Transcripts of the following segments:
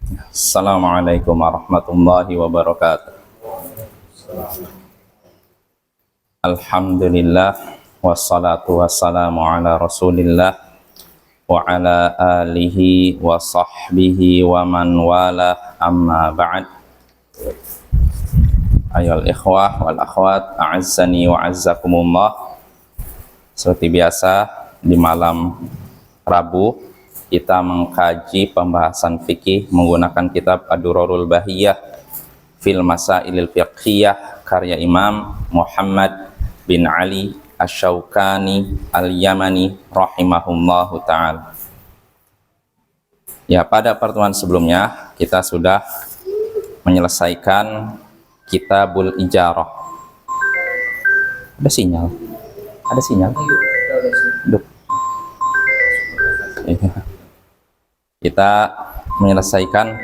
Assalamualaikum warahmatullahi wabarakatuh. Alhamdulillah wassalatu wassalamu ala Rasulillah wa ala alihi wa sahbihi wa man wala, amma ba'd. Ayyuhal ikhwah wal akhwat, a'azzani wa azzakumullah. Seperti biasa di malam Rabu kita mengkaji pembahasan fikih menggunakan kitab Ad-Durarul Bahiyah fil Masailil Fiqhiyah karya Imam Muhammad bin Ali Asy-Syaukani Al-Yamani rahimahullahu ta'ala. Ya, pada pertemuan sebelumnya kita sudah menyelesaikan Kitabul Ijarah. Ada sinyal? Ada sinyal? Duh. Ya. Kita menyelesaikan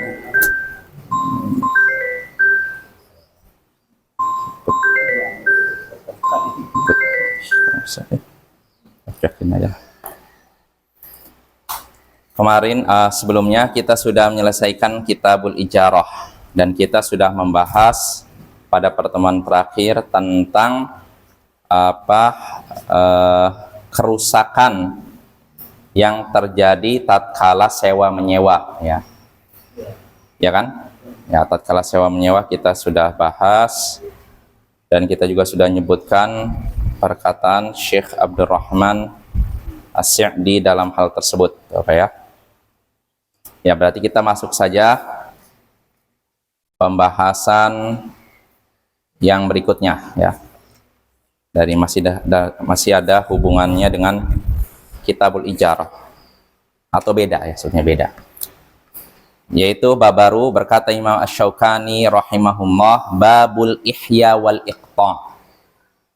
kemarin sebelumnya kita sudah menyelesaikan Kitabul Ijarah dan kita sudah membahas pada pertemuan terakhir tentang kerusakan yang terjadi tatkala sewa menyewa, ya kan? Ya, tatkala sewa menyewa kita sudah bahas dan kita juga sudah menyebutkan perkataan Syekh Abdurrahman As-Sa'di dalam hal tersebut, ya. Ya, berarti kita masuk saja pembahasan yang berikutnya, ya. Dari masih ada hubungannya dengan Kitabul Ijarah atau beda, ya, sebenarnya beda, yaitu bab baru. Berkata Imam Asy-Syaukani rahimahullah, babul ihya wal iqta,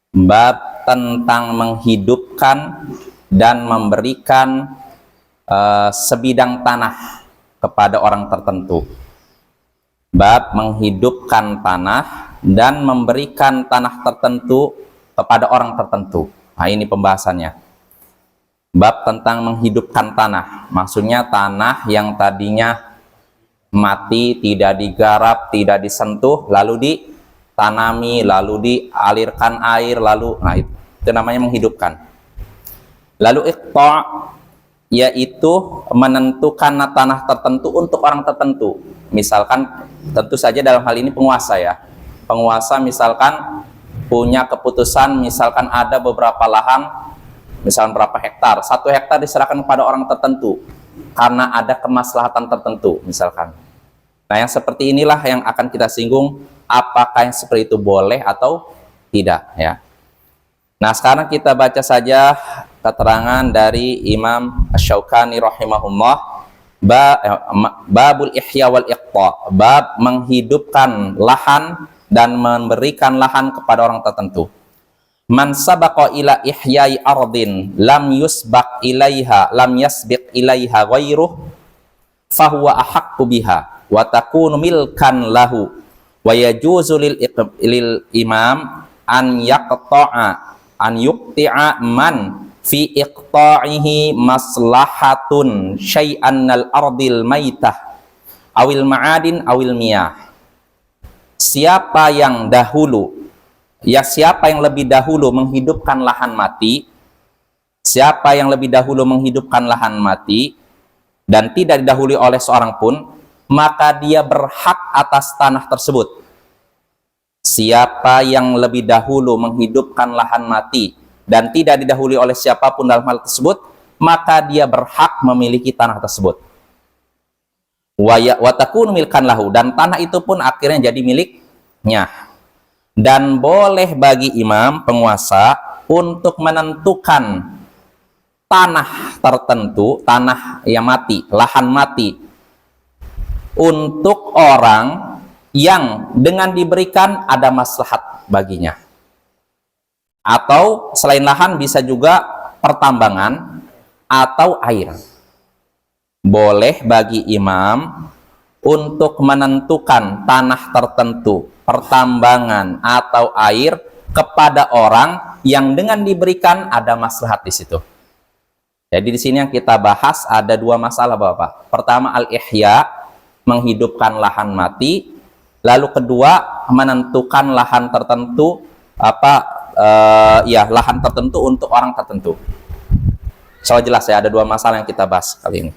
bab tentang menghidupkan dan memberikan sebidang tanah kepada orang tertentu. Bab menghidupkan tanah dan memberikan tanah tertentu kepada orang tertentu. Nah, ini pembahasannya. Bab tentang menghidupkan tanah, maksudnya tanah yang tadinya mati, tidak digarap, tidak disentuh, lalu ditanami, lalu dialirkan air, lalu, nah itu namanya menghidupkan. Lalu iqta, yaitu menentukan tanah tertentu untuk orang tertentu. Misalkan, tentu saja dalam hal ini penguasa, ya. Penguasa misalkan punya keputusan, misalkan ada beberapa lahan, misalnya berapa hektar, 1 hektar diserahkan kepada orang tertentu karena ada kemaslahatan tertentu misalkan. Nah, yang seperti inilah yang akan kita singgung, apakah yang seperti itu boleh atau tidak, ya. Nah, sekarang kita baca saja keterangan dari Imam Asy-Syaukani rahimahullah, babul ihya wal iqta, bab menghidupkan lahan dan memberikan lahan kepada orang tertentu. Man sabaqa ila ihyai ardin lam yusbaq ilaiha lam yasbiq ilaiha ghairuh fahuwa ahaqqu biha wa takunu milkan lahu wa yajuzu lil imam an yaqta'a an yuqti'a man fi iqta'ihi maslahatun syai'an al ardil maitah awil ma'adin awil miyah. Siapa yang lebih dahulu menghidupkan lahan mati, siapa yang lebih dahulu menghidupkan lahan mati dan tidak didahului oleh seorang pun, maka dia berhak atas tanah tersebut. Siapa yang lebih dahulu menghidupkan lahan mati dan tidak didahului oleh siapapun dalam hal tersebut, maka dia berhak memiliki tanah tersebut. Wa takunu milkan lahu, dan tanah itu pun akhirnya jadi miliknya. Dan boleh bagi imam penguasa untuk menentukan tanah tertentu, tanah yang mati, lahan mati, untuk orang yang dengan diberikan ada maslahat baginya. Atau selain lahan bisa juga pertambangan atau air. Boleh bagi imam untuk menentukan tanah tertentu, pertambangan atau air kepada orang yang dengan diberikan ada maslahat di situ. Jadi di sini yang kita bahas ada dua masalah, Bapak. Pertama, al-ihya, menghidupkan lahan mati. Lalu kedua, menentukan lahan tertentu, lahan tertentu untuk orang tertentu. Soal jelas ya, ada dua masalah yang kita bahas kali ini.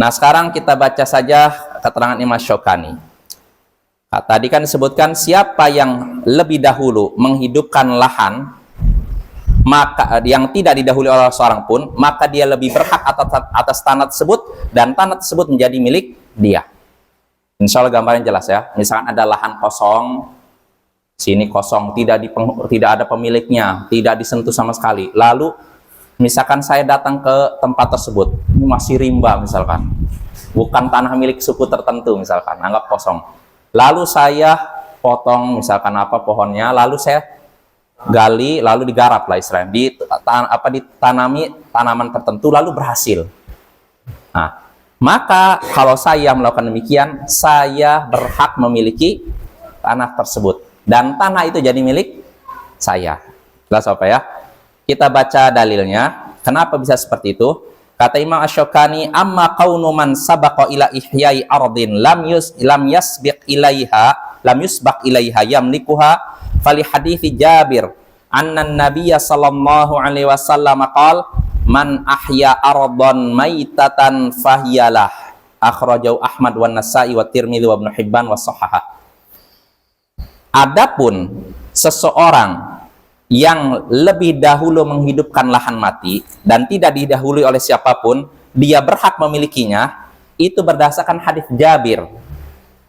Nah, sekarang kita baca saja keterangan Imam Syukani. Nah, tadi kan disebutkan siapa yang lebih dahulu menghidupkan lahan, maka yang tidak didahului oleh seorang pun, maka dia lebih berhak atas tanah tersebut, dan tanah tersebut menjadi milik dia. Insya Allah gambarnya jelas ya. Misalkan ada lahan kosong, sini kosong, tidak ada pemiliknya, tidak disentuh sama sekali. Lalu misalkan saya datang ke tempat tersebut, ini masih rimba misalkan, bukan tanah milik suku tertentu misalkan, anggap kosong. Lalu saya potong misalkan pohonnya, lalu saya gali, lalu digarap lah istilahnya, ditanami tanaman tertentu, lalu berhasil. Nah, maka kalau saya melakukan demikian, saya berhak memiliki tanah tersebut, dan tanah itu jadi milik saya. Jelas apa ya? Kita baca dalilnya. Kenapa bisa seperti itu? Kata Imam Asy-Syukani, amma qaunu man sabaqa ila ihyai ardin lam yusbaq ilaiha yamlikuha fali hadithi Jabir anna nabiyya sallallahu alaihi wasallam qala man ahya ardan maitatan fahiyalah, akhrajahu Ahmad wa Nasa'i wa Tirmidzi wa Ibnu Hibban wa shahhaha. Adapun seseorang yang lebih dahulu menghidupkan lahan mati dan tidak didahului oleh siapapun, dia berhak memilikinya, itu berdasarkan hadis Jabir,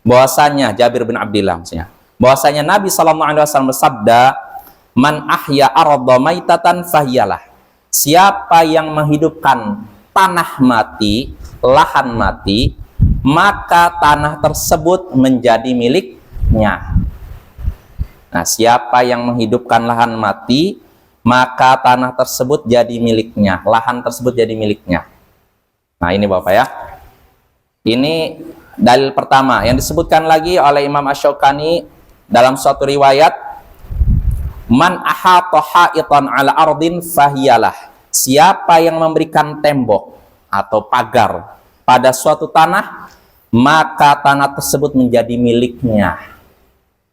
bahwasanya Jabir bin Abdillah bahwasanya Nabi SAW bersabda, man ahya arda maitatan fahiyalah, siapa yang menghidupkan tanah mati, lahan mati, maka tanah tersebut menjadi miliknya. Nah, siapa yang menghidupkan lahan mati, maka tanah tersebut jadi miliknya, lahan tersebut jadi miliknya. Nah, ini Bapak ya. Ini dalil pertama yang disebutkan lagi oleh Imam Asy-Syukani dalam suatu riwayat, man ahata ha'itan ala ardin fahiyalah, siapa yang memberikan tembok atau pagar pada suatu tanah, maka tanah tersebut menjadi miliknya.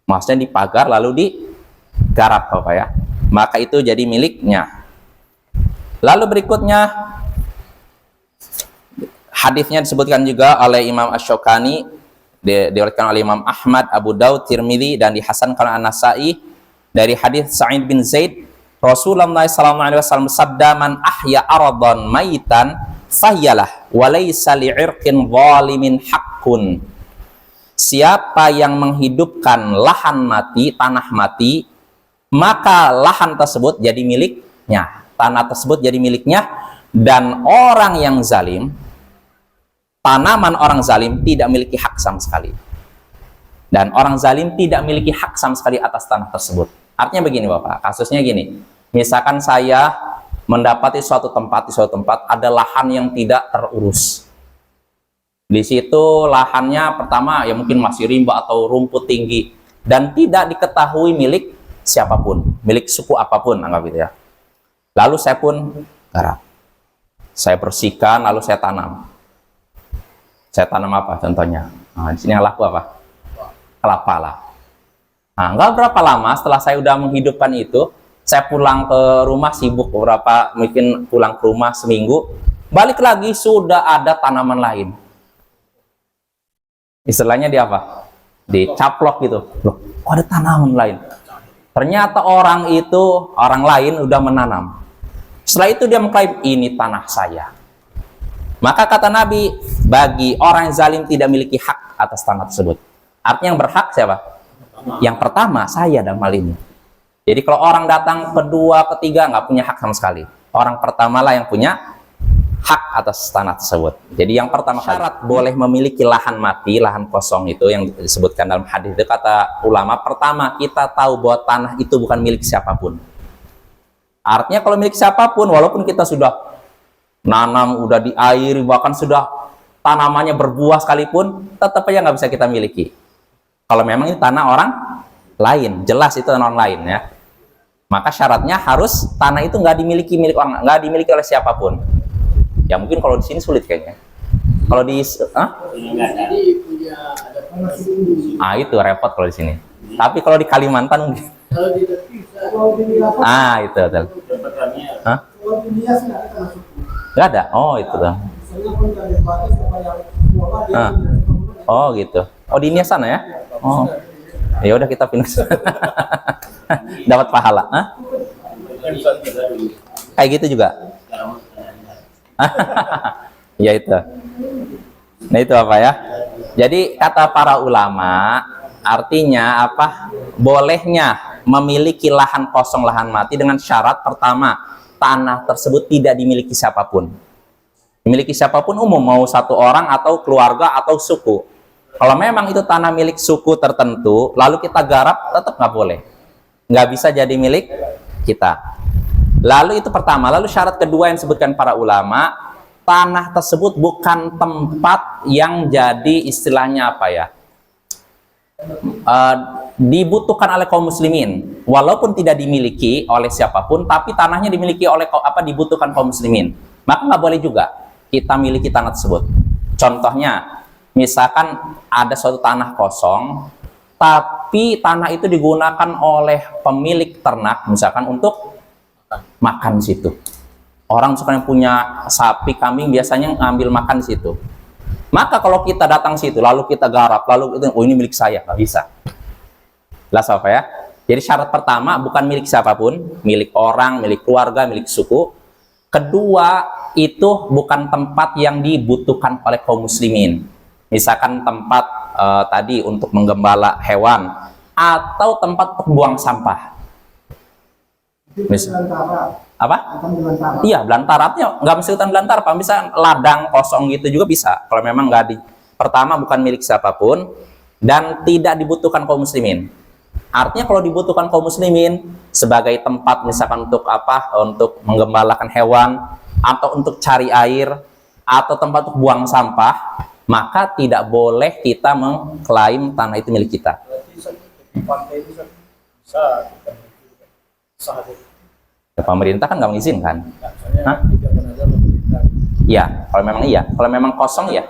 Maksudnya dipagar lalu digarap Bapak ya, maka itu jadi miliknya. Lalu berikutnya hadisnya disebutkan juga oleh Imam Asy-Syukani, diriwayatkan oleh Imam Ahmad, Abu Daud, Tirmidzi, dan dihasankan oleh An-Nasa'i dari hadis Sa'id bin Zaid, Rasulullah SAW sabda, man ahya aradan maitan fahiyalah wa laysa li'irqin zalimin haqqun. Siapa yang menghidupkan lahan mati, tanah mati, maka lahan tersebut jadi miliknya, tanah tersebut jadi miliknya, dan orang yang zalim, tanaman orang zalim tidak memiliki hak sama sekali, dan orang zalim tidak memiliki hak sama sekali atas tanah tersebut. Artinya begini Bapak, kasusnya gini, misalkan saya mendapati di suatu tempat ada lahan yang tidak terurus. Di situ lahannya pertama ya mungkin masih rimba atau rumput tinggi dan tidak diketahui milik siapapun, milik suku apapun, anggap itu ya. Lalu saya pun garap, saya bersihkan, lalu saya tanam. Saya tanam apa contohnya? Nah, di sini yang laku apa? Kelapa lah. Nah, nggak berapa lama setelah saya udah menghidupkan itu, saya pulang ke rumah sibuk mungkin pulang ke rumah seminggu, balik lagi sudah ada tanaman lain. Istilahnya di apa? Dicaplok gitu. Loh, kok ada tanaman lain? Ternyata orang lain udah menanam. Setelah itu dia mengklaim, ini tanah saya. Maka kata Nabi, bagi orang yang zalim tidak memiliki hak atas tanah tersebut. Artinya yang berhak siapa? Yang pertama, saya dalam hal ini. Jadi kalau orang datang kedua, ketiga, nggak punya hak sama sekali. Orang pertama lah yang punya hak atas tanah tersebut. Jadi yang pertama, syarat boleh memiliki lahan mati, lahan kosong itu yang disebutkan dalam hadis itu, kata ulama, pertama kita tahu bahwa tanah itu bukan milik siapapun. Artinya kalau milik siapapun, walaupun kita sudah nanam, udah diairi, bahkan sudah tanamannya berbuah sekalipun, tetap aja nggak bisa kita miliki. Kalau memang ini tanah orang lain, jelas itu tanah orang lain ya. Maka syaratnya harus tanah itu nggak dimiliki oleh siapapun. Ya mungkin kalau di sini sulit kayaknya. Kalau di itu repot kalau di sini. Tapi kalau di Kalimantan mungkin. Itu betul. Nggak ada. Oh, itu tuh. Oh, gitu. Oh, di Nias sana ya? Oh. Ya udah kita pindah. Dapat pahala. Kayak gitu juga. Ya itu. Nah, itu apa ya? Jadi kata para ulama artinya apa? Bolehnya memiliki lahan kosong, lahan mati dengan syarat pertama, tanah tersebut tidak dimiliki siapapun. Dimiliki siapapun umum, mau satu orang atau keluarga atau suku. Kalau memang itu tanah milik suku tertentu, lalu kita garap, tetap nggak boleh. Nggak bisa jadi milik kita. Lalu itu pertama. Lalu syarat kedua yang disebutkan para ulama, tanah tersebut bukan tempat yang jadi istilahnya apa ya? Dibutuhkan oleh kaum muslimin, walaupun tidak dimiliki oleh siapapun, tapi tanahnya dimiliki oleh dibutuhkan kaum muslimin, maka nggak boleh juga kita miliki tanah tersebut. Contohnya, misalkan ada suatu tanah kosong, tapi tanah itu digunakan oleh pemilik ternak, misalkan untuk makan di situ. Orang misalkan yang punya sapi, kambing biasanya ngambil makan di situ. Maka kalau kita datang situ, lalu kita garap, lalu itu, oh ini milik saya, nggak bisa. Jelas apa ya? Jadi syarat pertama bukan milik siapapun, milik orang, milik keluarga, milik suku. Kedua, itu bukan tempat yang dibutuhkan oleh kaum muslimin. Misalkan tempat tadi untuk menggembala hewan, atau tempat untuk buang sampah. Apa? Iya, belantara. Artinya nggak mesti hutan belantara, Pak. Bisa ladang kosong gitu juga bisa. Kalau memang nggak pertama bukan milik siapapun dan tidak dibutuhkan kaum muslimin. Artinya kalau dibutuhkan kaum muslimin sebagai tempat misalkan untuk apa? Untuk menggembalakan hewan atau untuk cari air atau tempat untuk buang sampah, maka tidak boleh kita mengklaim tanah itu milik kita. Pemerintah kan nggak mengizinkan. Iya, kalau memang iya. Kalau memang kosong ya.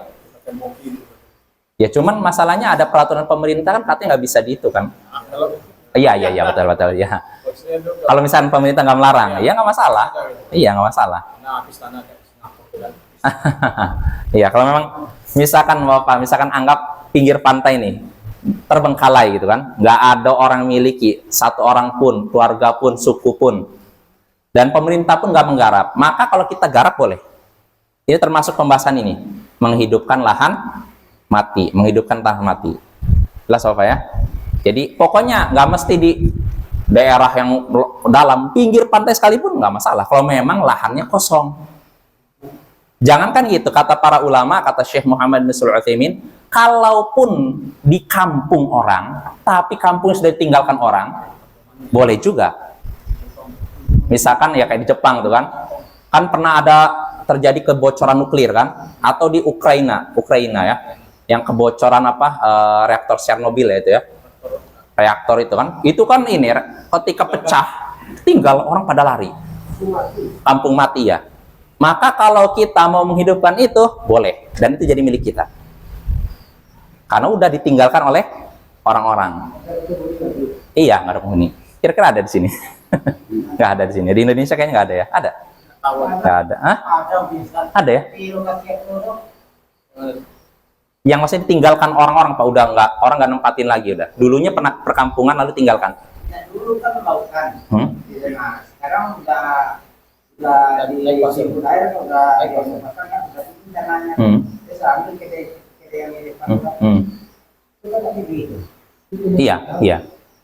Ya cuman masalahnya ada peraturan pemerintah kan katanya nggak bisa di itu kan. Iya betul ya. Kalau misalnya pemerintah nggak melarang, ya nggak masalah. Iya nggak masalah. Iya kalau memang misalkan anggap pinggir pantai nih terbengkalai gitu kan, nggak ada orang miliki, satu orang pun, keluarga pun, suku pun. Dan pemerintah pun nggak menggarap, maka kalau kita garap boleh. Ini termasuk pembahasan ini, menghidupkan lahan mati, menghidupkan tanah mati. Jelas apa ya? Jadi pokoknya nggak mesti di daerah yang dalam pinggir pantai sekalipun nggak masalah. Kalau memang lahannya kosong, jangankan gitu. Kata para ulama, kata Syekh Muhammad bin Shalih Al-Utsaimin, kalaupun di kampung orang, tapi kampungnya sudah ditinggalkan orang, boleh juga. Misalkan ya kayak di Jepang tuh kan pernah ada terjadi kebocoran nuklir kan, atau di Ukraina ya, yang kebocoran reaktor Chernobyl ya itu ya, reaktor itu kan ini ketika pecah tinggal orang pada lari, kampung mati ya. Maka kalau kita mau menghidupkan itu boleh, dan itu jadi milik kita karena udah ditinggalkan oleh orang-orang. Iya, nggak ada penghuni. Kira-kira ada di sini? Nggak ada di sini. Di Indonesia kayaknya nggak ada ya? Ada? Nggak ada. Hah? Ada ya? Yang masih ditinggalkan orang-orang, Pak, udah nggak, orang nggak nempatin lagi udah. Dulunya pernah perkampungan lalu tinggalkan. Nah, dulu kan melakukan. Nah, sekarang udah di sibuk air, udah caranya. Terus ambil kita yang milik itu kan tadi begitu. Iya.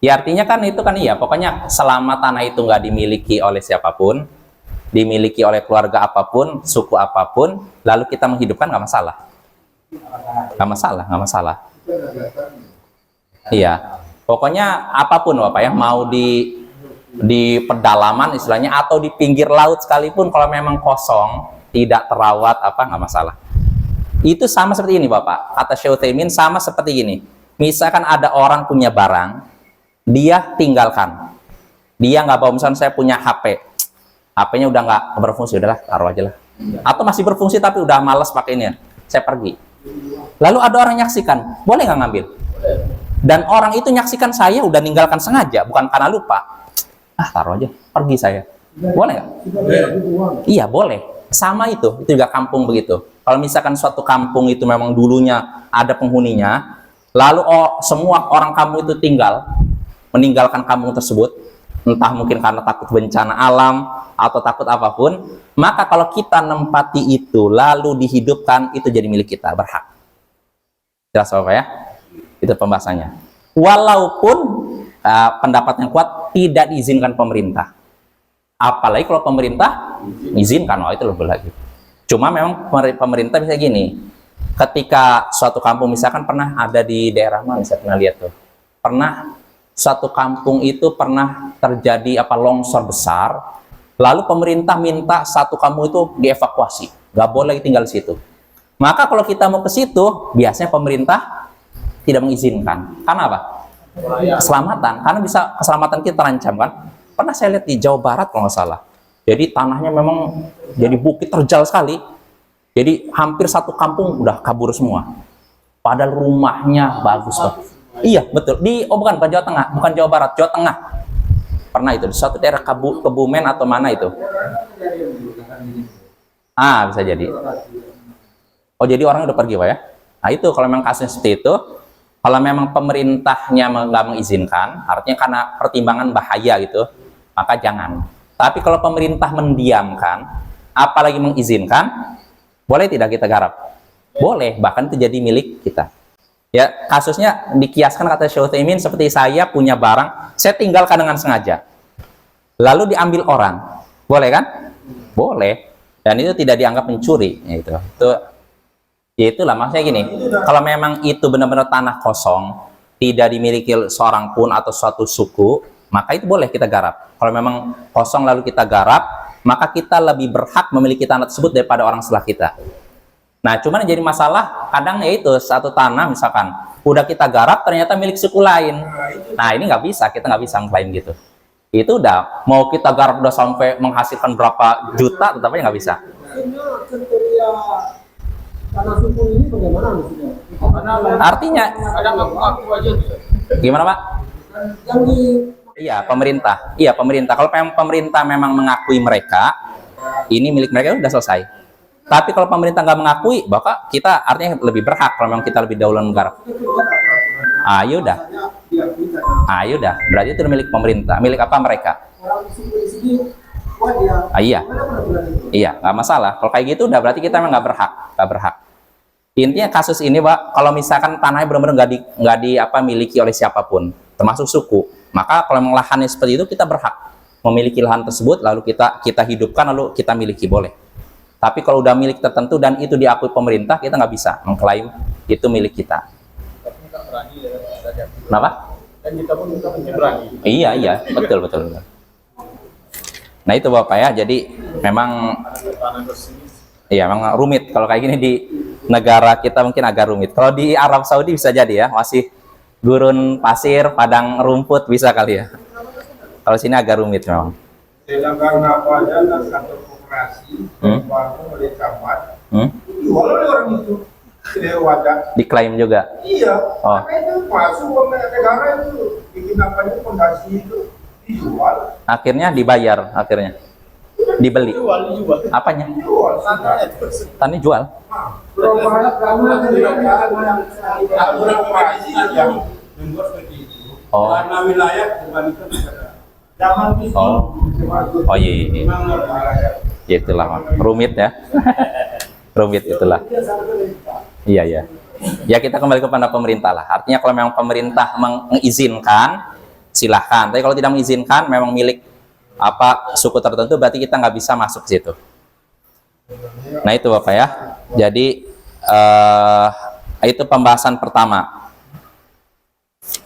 Ya artinya kan itu kan iya, pokoknya selama tanah itu nggak dimiliki oleh siapapun, dimiliki oleh keluarga apapun, suku apapun, lalu kita menghidupkan nggak masalah. Nggak masalah. Iya, pokoknya apapun Bapak ya, mau di pedalaman istilahnya atau di pinggir laut sekalipun, kalau memang kosong, tidak terawat nggak masalah. Itu sama seperti ini Bapak, kata Syekh Utsaimin, sama seperti ini. Misalkan ada orang punya barang, dia tinggalkan, dia nggak bawa. Misalnya saya punya HP-nya udah nggak berfungsi, udahlah taruh aja lah. Atau masih berfungsi tapi udah males pakainya, saya pergi. Lalu ada orang nyaksikan, boleh nggak ngambil? Dan orang itu nyaksikan saya udah ninggalkan sengaja, bukan karena lupa. Ah, taruh aja, pergi saya. Boleh nggak? Iya, boleh. Sama itu juga kampung begitu. Kalau misalkan suatu kampung itu memang dulunya ada penghuninya, lalu semua orang kampung itu meninggalkan kampung tersebut, entah mungkin karena takut bencana alam atau takut apapun, maka kalau kita nempati itu lalu dihidupkan, itu jadi milik kita, berhak. Jelas Bapak ya? Itu pembahasannya. Walaupun pendapat yang kuat tidak diizinkan pemerintah. Apalagi kalau pemerintah izinkan, itu lebih lagi. Cuma memang pemerintah bisa gini, ketika suatu kampung misalkan pernah ada di daerah mana, saya pernah lihat tuh, pernah suatu kampung itu pernah terjadi longsor besar, lalu pemerintah minta satu kampung itu dievakuasi, nggak boleh tinggal di situ. Maka kalau kita mau ke situ, biasanya pemerintah tidak mengizinkan. Karena apa? Keselamatan, karena bisa keselamatan kita terancam kan. Pernah saya lihat di Jawa Barat kalau nggak salah. Jadi tanahnya memang jadi bukit terjal sekali. Jadi hampir satu kampung udah kabur semua. Padahal rumahnya bagus Pak. Iya betul. Bukan Jawa Tengah, bukan Jawa Barat, Jawa Tengah. Pernah itu di suatu daerah Kebumen atau mana itu? Bisa jadi. Oh jadi orang udah pergi Pak ya? Nah itu kalau memang kasusnya seperti itu, kalau memang pemerintahnya nggak mengizinkan, artinya karena pertimbangan bahaya gitu, maka jangan. Tapi kalau pemerintah mendiamkan, apalagi mengizinkan, boleh tidak kita garap? Boleh, bahkan itu jadi milik kita. Ya, kasusnya dikiaskan kata Syekh Utsaimin seperti saya punya barang, saya tinggalkan dengan sengaja. Lalu diambil orang. Boleh kan? Boleh. Dan itu tidak dianggap mencuri, ya itulah maksudnya gini, kalau memang itu benar-benar tanah kosong, tidak dimiliki seorang pun atau suatu suku, maka itu boleh kita garap. Kalau memang kosong lalu kita garap, maka kita lebih berhak memiliki tanah tersebut daripada orang setelah kita. Nah, cuman yang jadi masalah kadang yaitu satu tanah misalkan udah kita garap ternyata milik suku lain. Nah, ini nggak bisa, kita nggak bisa mengklaim gitu. Itu udah mau kita garap udah sampai menghasilkan berapa juta, tetapi nggak bisa. Tanah suku ini bagaimana maksudnya? Artinya gimana Pak? Yang di Iya pemerintah. Kalau pemerintah memang mengakui mereka, ini milik mereka udah selesai. Tapi kalau pemerintah nggak mengakui, maka kita artinya lebih berhak kalau memang kita lebih dahulu menggarap. Yaudah. Berarti itu milik pemerintah. Milik apa mereka? orang suku di sini kuat ya. Iya, nggak masalah. Kalau kayak gitu udah berarti kita memang nggak berhak. Intinya kasus ini Pak, kalau misalkan tanahnya benar-benar nggak miliki oleh siapapun, termasuk suku, maka kalau memang lahannya seperti itu kita berhak memiliki lahan tersebut, lalu kita hidupkan, lalu kita miliki, boleh. Tapi kalau udah milik tertentu dan itu diakui pemerintah, kita nggak bisa mengklaim itu milik kita. Kenapa? Dan kita pun mungkin berani. Iya, betul. Nah itu Bapak ya, jadi memang rumit. Kalau kayak gini di negara kita mungkin agak rumit. Kalau di Arab Saudi bisa jadi ya, masih gurun pasir, padang rumput bisa kali ya. Kalau sini agak rumit memang. Sedangkan apa aja kantor koperasi, bangun oleh camat, jual oleh orang itu ke wadah. Diklaim juga. Iya, Oh. karena itu masuk uang negara itu, bikin apa itu fondasi itu dijual. Akhirnya dibayar, dibeli. Jual. Apanya? Jual, santai. Tanah jual. Koperasi yang membuat seperti itu. Oh. Karena wilayah dibandingkan negara. Zaman itu. Oh iya. Memang wilayah. Ya itulah, rumit ya. Rumit itulah. Iya. Ya kita kembali kepada pemerintah lah. Artinya kalau memang pemerintah mengizinkan, silahkan. Tapi kalau tidak mengizinkan, memang milik suku tertentu, berarti kita nggak bisa masuk ke situ. Nah itu Bapak ya. Jadi itu pembahasan pertama.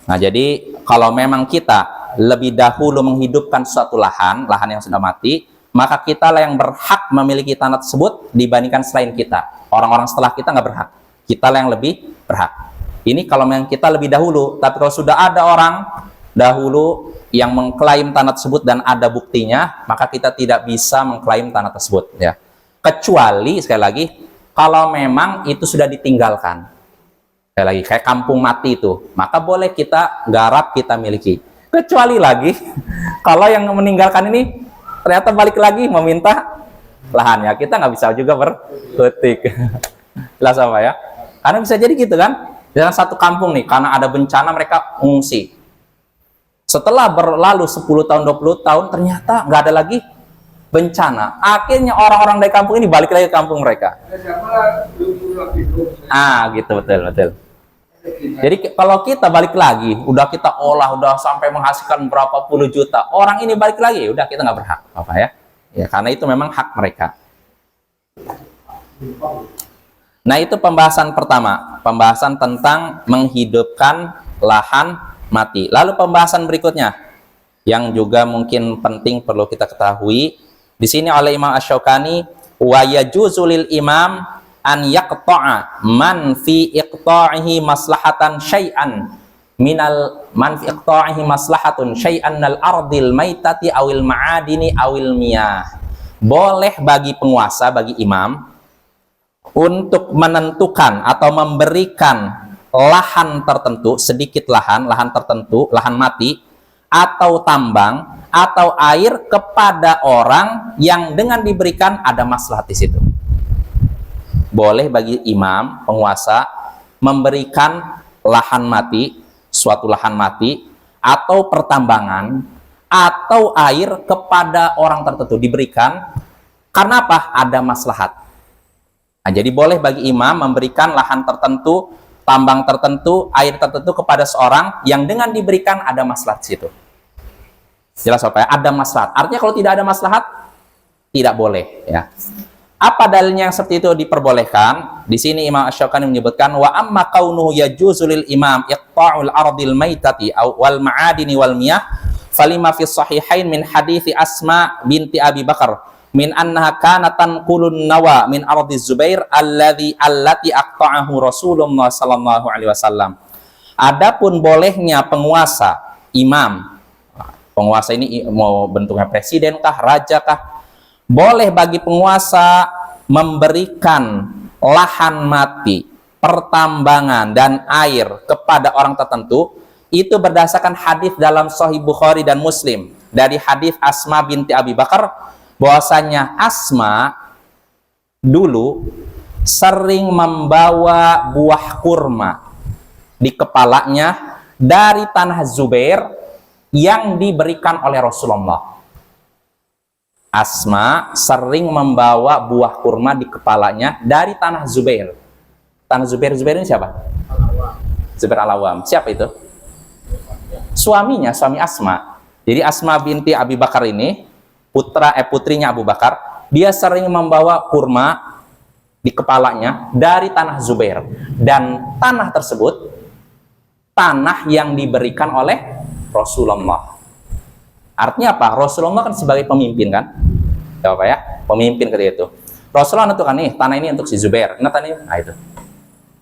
Nah jadi kalau memang kita lebih dahulu menghidupkan suatu lahan yang sudah mati, maka kita lah yang berhak memiliki tanah tersebut dibandingkan selain kita. Orang-orang setelah kita nggak berhak. Kita lah yang lebih berhak. Ini kalau memang kita lebih dahulu. Tapi kalau sudah ada orang dahulu yang mengklaim tanah tersebut dan ada buktinya, maka kita tidak bisa mengklaim tanah tersebut ya. Kecuali sekali lagi kalau memang itu sudah ditinggalkan. Sekali lagi, kayak kampung mati itu, maka boleh kita garap, kita miliki. Kecuali lagi, kalau yang meninggalkan ini ternyata balik lagi meminta lahannya, kita nggak bisa juga berkutik. Jelas apa ya? Karena bisa jadi gitu kan, dalam satu kampung nih, karena ada bencana mereka mengungsi. Setelah berlalu 10 tahun, 20 tahun, ternyata nggak ada lagi bencana. Akhirnya orang-orang dari kampung ini balik lagi ke kampung mereka. Gitu, betul. Jadi kalau kita balik lagi, udah kita olah, udah sampai menghasilkan berapa puluh juta, orang ini balik lagi, udah kita nggak berhak, apa ya? Ya, karena itu memang hak mereka. Nah, itu pembahasan pertama, pembahasan tentang menghidupkan lahan mati. Lalu pembahasan berikutnya, yang juga mungkin penting perlu kita ketahui, di sini oleh Imam Asy-Syaukani, wa yajuzu lil imam an yaqta'a man fi iqta'ihi maslahatan syai'an minal man fi iqta'ihi maslahatun syai'an al ardil maitati awil ma'adini awil miyah. Boleh bagi penguasa, bagi imam, untuk menentukan atau memberikan lahan tertentu, sedikit lahan tertentu, lahan mati atau tambang atau air kepada orang yang dengan diberikan ada maslahat di situ. Boleh bagi imam, penguasa, memberikan lahan mati, suatu lahan mati, atau pertambangan, atau air kepada orang tertentu, diberikan, karena apa? Ada maslahat. Nah, jadi boleh bagi imam memberikan lahan tertentu, tambang tertentu, air tertentu kepada seorang yang dengan diberikan ada maslahat di situ. Jelas apa ya? Ada maslahat. Artinya kalau tidak ada maslahat, tidak boleh. Ya. Apa dalilnya yang seperti itu diperbolehkan? Di sini Imam Asy-Syaukani menyebutkan wa amma kaunuhu yajuzu lil imam iqta'ul ardil maitati wal ma'adini wal miyah falima fi sahihain min hadithi Asma binti Abi Bakar min annaha kanat tanqulun nawa min ardi Zubair allati aqta'ahu Rasulullah sallallahu alaihi wasallam. Adapun bolehnya penguasa, imam, penguasa ini mau bentuknya presiden kah, raja kah, boleh bagi penguasa memberikan lahan mati, pertambangan, dan air kepada orang tertentu, itu berdasarkan hadis dalam Sahih Bukhari dan Muslim dari hadis Asma binti Abi Bakar, bahwasanya Asma dulu sering membawa buah kurma di kepalanya dari tanah Zubair yang diberikan oleh Rasulullah. Asma sering membawa buah kurma di kepalanya dari tanah Zubair. Tanah Zubair ini siapa? Zubair Al-Awwam. Siapa itu? Suaminya, suami Asma. Jadi Asma binti Abi Bakar ini, putrinya Abu Bakar, dia sering membawa kurma di kepalanya dari tanah Zubair. Dan tanah tersebut, tanah yang diberikan oleh Rasulullah. Artinya apa? Rasulullah kan sebagai pemimpin kan? Ya apa ya? Pemimpin ketika itu. Rasulullah menentukan nih, tanah ini untuk si Zubair. Nah, itu.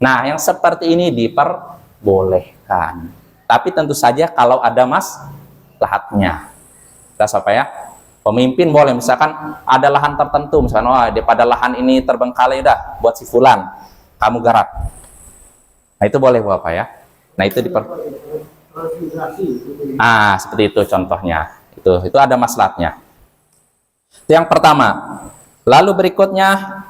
Nah, yang seperti ini diperbolehkan. Tapi tentu saja kalau ada maslahatnya. Terus apa ya? Pemimpin boleh, misalkan ada lahan tertentu, misalkan daripada lahan ini terbengkalai dah buat si fulan, kamu garap. Nah, itu boleh buat apa ya? Nah, itu seperti itu contohnya. Itu ada maslahatnya. Itu yang pertama. Lalu berikutnya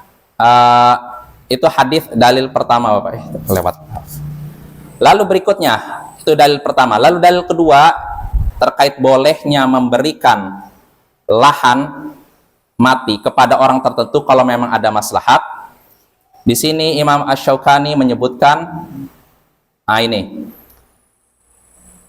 itu hadis dalil pertama, Bapak. Lewat. Lalu berikutnya itu dalil pertama. Lalu dalil kedua terkait bolehnya memberikan lahan mati kepada orang tertentu kalau memang ada maslahat. Di sini Imam Asy-Syaukani menyebutkan ini.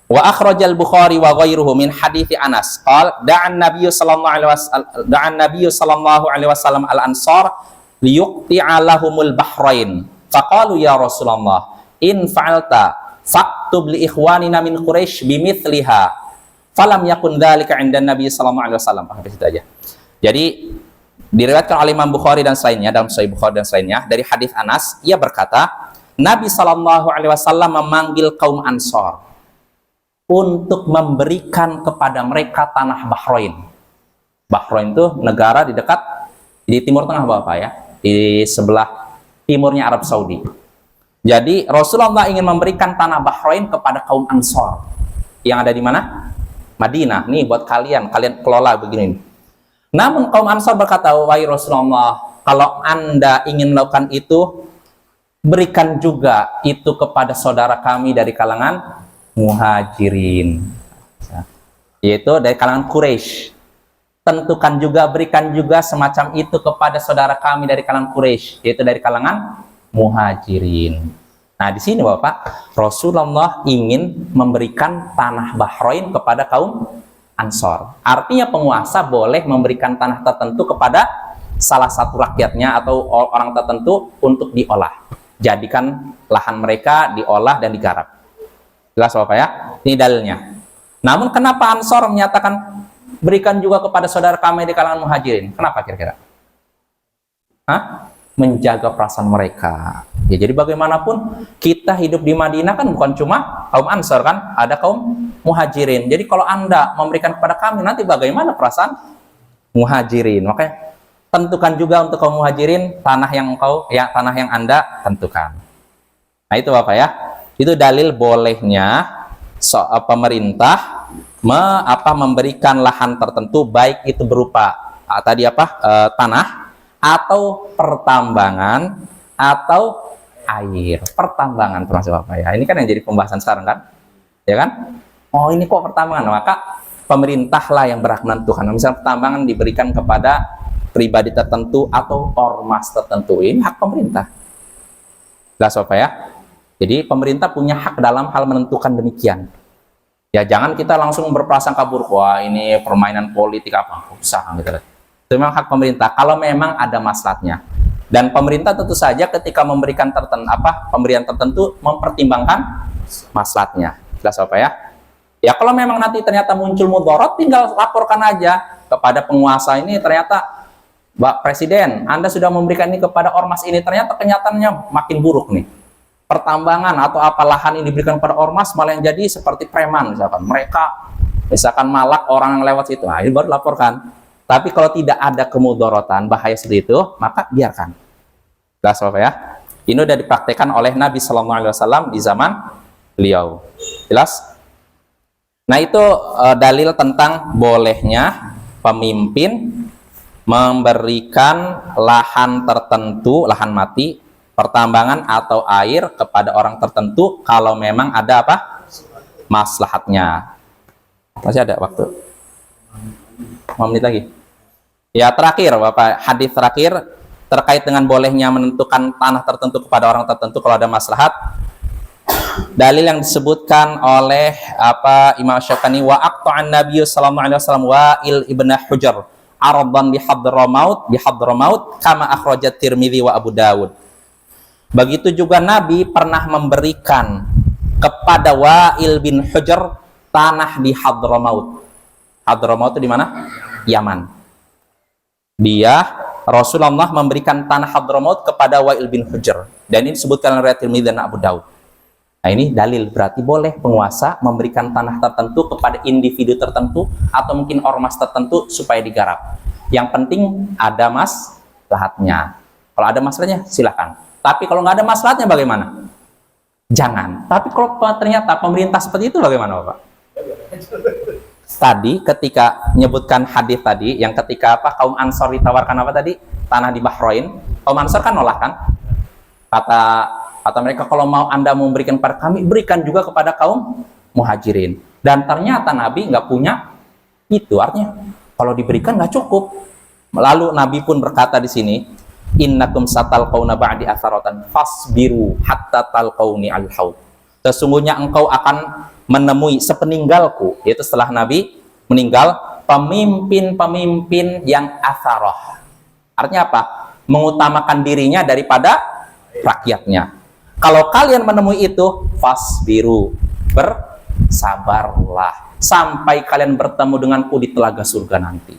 Wa akhrajal Bukhari wa ghairuhu min hadithi Anas qala da'an Nabiy sallallahu alaihi wasallam al-ansar liyuqti'a lahumul bahrain faqalu ya Rasulullah in fa'alta faktub li ikhwanina min Quraisy bimithliha falam yakun dzalika 'inda Nabiy sallallahu alaihi wasallam. Sampai situ aja. Jadi diriwayatkan oleh Imam Bukhari dan selainnya dalam Sahih Bukhari dan selainnya dari hadis Anas, ia berkata Nabi sallallahu alaihi wasallam memanggil kaum Ansar untuk memberikan kepada mereka tanah Bahrain. Bahrain itu negara di dekat di Timur Tengah, Bapak ya, di sebelah timurnya Arab Saudi. Jadi Rasulullah ingin memberikan tanah Bahrain kepada kaum Ansor yang ada di mana? Madinah. Nih buat kalian kelola begini. Namun kaum Ansor berkata, wahai Rasulullah, kalau Anda ingin melakukan itu, berikan juga itu kepada saudara kami dari kalangan Muhajirin, yaitu dari kalangan Quraisy. Tentukan juga, berikan juga semacam itu kepada saudara kami dari kalangan Quraisy, yaitu dari kalangan Muhajirin. Nah, di sini Bapak, Rasulullah ingin memberikan tanah Bahrain kepada kaum Ansor. Artinya penguasa boleh memberikan tanah tertentu kepada salah satu rakyatnya atau orang tertentu untuk diolah. Jadikan lahan mereka diolah dan digarap. Jelas Bapak ya? Ini dalilnya. Namun kenapa Ansor menyatakan berikan juga kepada saudara kami di kalangan Muhajirin? Kenapa kira-kira? Hah? Menjaga perasaan mereka. Ya, jadi bagaimanapun kita hidup di Madinah kan bukan cuma kaum Ansor kan, ada kaum Muhajirin. Jadi kalau Anda memberikan kepada kami, nanti bagaimana perasaan Muhajirin? Makanya tentukan juga untuk kaum Muhajirin tanah tanah yang Anda tentukan. Nah, itu Bapak ya. Itu dalil bolehnya pemerintah memberikan lahan tertentu, baik itu berupa tanah atau pertambangan atau air. Pertambangan termasuk Bapak ya. Ini kan yang jadi pembahasan sekarang kan? Ya kan? Oh, ini kok pertambangan, maka pemerintahlah yang berhak menentukan. Misalnya pertambangan diberikan kepada pribadi tertentu atau ormas tertentu. Ini hak pemerintah. Jelas Bapak ya? Jadi pemerintah punya hak dalam hal menentukan demikian. Ya jangan kita langsung berprasangka buruk, wah ini permainan politik apa, usah gitu. Itu memang hak pemerintah kalau memang ada maslahatnya. Dan pemerintah tentu saja ketika memberikan pemberian tertentu mempertimbangkan maslahatnya. Jelas Bapak ya? Ya kalau memang nanti ternyata muncul mudarat, tinggal laporkan aja kepada penguasa ini, ternyata Pak Presiden, Anda sudah memberikan ini kepada ormas ini, ternyata kenyataannya makin buruk nih. Pertambangan atau lahan ini diberikan kepada ormas malah yang jadi seperti preman misalkan. Mereka misalkan malak orang yang lewat situ. Nah, ini baru laporkan. Tapi kalau tidak ada kemudaratan, bahaya seperti itu, maka biarkan. Jelas Bapak ya? Ini sudah dipraktekkan oleh Nabi SAW di zaman beliau. Jelas? Nah, itu dalil tentang bolehnya pemimpin memberikan lahan tertentu, lahan mati, pertambangan atau air kepada orang tertentu kalau memang ada maslahatnya. Masih ada waktu 5 menit lagi. Ya terakhir Bapak, hadis terakhir terkait dengan bolehnya menentukan tanah tertentu kepada orang tertentu kalau ada maslahat. Dalil yang disebutkan oleh Imam Syafi'i, wa aqta'an Nabi sallallahu alaihi wasallam Wa'il ibn Hujr aradan bi Hadramaut kama akhrajat Tirmidzi wa Abu Dawud. Begitu juga Nabi pernah memberikan kepada Wa'il bin Hujr tanah di Hadramaut. Hadramaut itu di mana? Yaman. Rasulullah memberikan tanah Hadramaut kepada Wa'il bin Hujr. Dan ini disebutkan oleh Tirmidzi dan Abu Daud. Nah, ini dalil berarti boleh penguasa memberikan tanah tertentu kepada individu tertentu atau mungkin ormas tertentu supaya digarap. Yang penting ada maslahatnya. Kalau ada maslahatnya silakan. Tapi kalau nggak ada maslahatnya bagaimana? Jangan. Tapi kalau ternyata pemerintah seperti itu bagaimana Bapak? Tadi ketika menyebutkan hadis tadi, yang ketika kaum Ansor ditawarkan tanah di Bahrain, kaum Ansor kan nolak kan? Kata mereka, kalau mau Anda memberikan kepada kami, berikan juga kepada kaum Muhajirin. Dan ternyata Nabi nggak punya itu, artinya kalau diberikan nggak cukup. Lalu Nabi pun berkata di sini, innakum satalqauna ba'di atharatan fasbiru hatta talqauni al-haud. Sesungguhnya engkau akan menemui sepeninggalku, yaitu setelah Nabi meninggal, pemimpin-pemimpin yang atharah. Artinya apa? Mengutamakan dirinya daripada rakyatnya. Kalau kalian menemui itu, fasbiru, bersabarlah sampai kalian bertemu denganku di telaga surga nanti.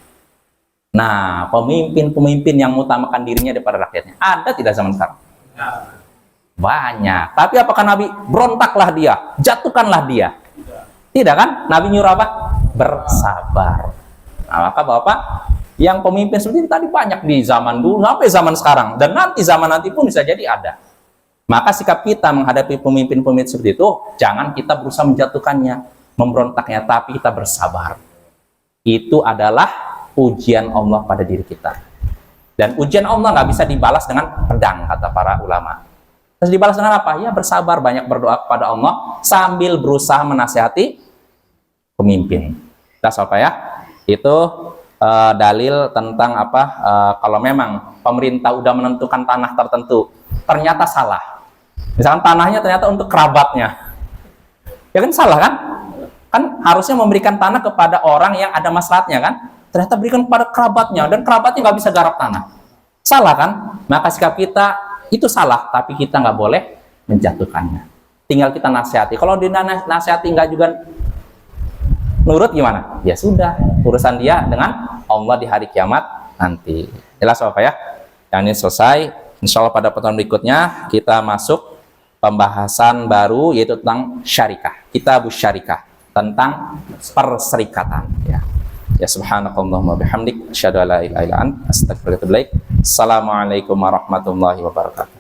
Nah, pemimpin-pemimpin yang mengutamakan dirinya daripada rakyatnya ada tidak zaman sekarang? Banyak. Tapi apakah Nabi berontaklah dia, jatuhkanlah dia? Tidak kan? Nabi nyuruh apa? Bersabar. Nah, maka Bapak Yang pemimpin seperti ini tadi banyak di zaman dulu sampai zaman sekarang, dan nanti zaman nanti pun bisa jadi ada. Maka sikap kita menghadapi pemimpin-pemimpin seperti itu, jangan kita berusaha menjatuhkannya, memberontaknya, tapi kita bersabar. Itu adalah ujian Allah pada diri kita. Dan ujian Allah nggak bisa dibalas dengan pedang, kata para ulama. Terus dibalas dengan apa? Ya bersabar, banyak berdoa kepada Allah sambil berusaha menasihati pemimpin. Kita apa ya? Itu dalil tentang apa? Kalau memang pemerintah udah menentukan tanah tertentu, ternyata salah. Misalkan tanahnya ternyata untuk kerabatnya, ya kan salah kan? Kan harusnya memberikan tanah kepada orang yang ada maslahatnya kan? Ternyata berikan kepada kerabatnya, dan kerabatnya nggak bisa garap tanah. Salah kan? Maka sikap kita itu salah, tapi kita nggak boleh menjatuhkannya. Tinggal kita nasihati. Kalau dinasihati nggak juga nurut gimana? Ya sudah, urusan dia dengan Allah di hari kiamat nanti. Jelas apa ya? Yang ini selesai. Insya Allah pada pertemuan berikutnya kita masuk pembahasan baru, yaitu tentang syarikah, kitabus syarikah, tentang perserikatan. Ya subhanakallahumma bihamdik, asyhadu an la ilaha illa anta, astaghfiruka wa atubu ilaik. Assalamualaikum warahmatullahi wabarakatuh.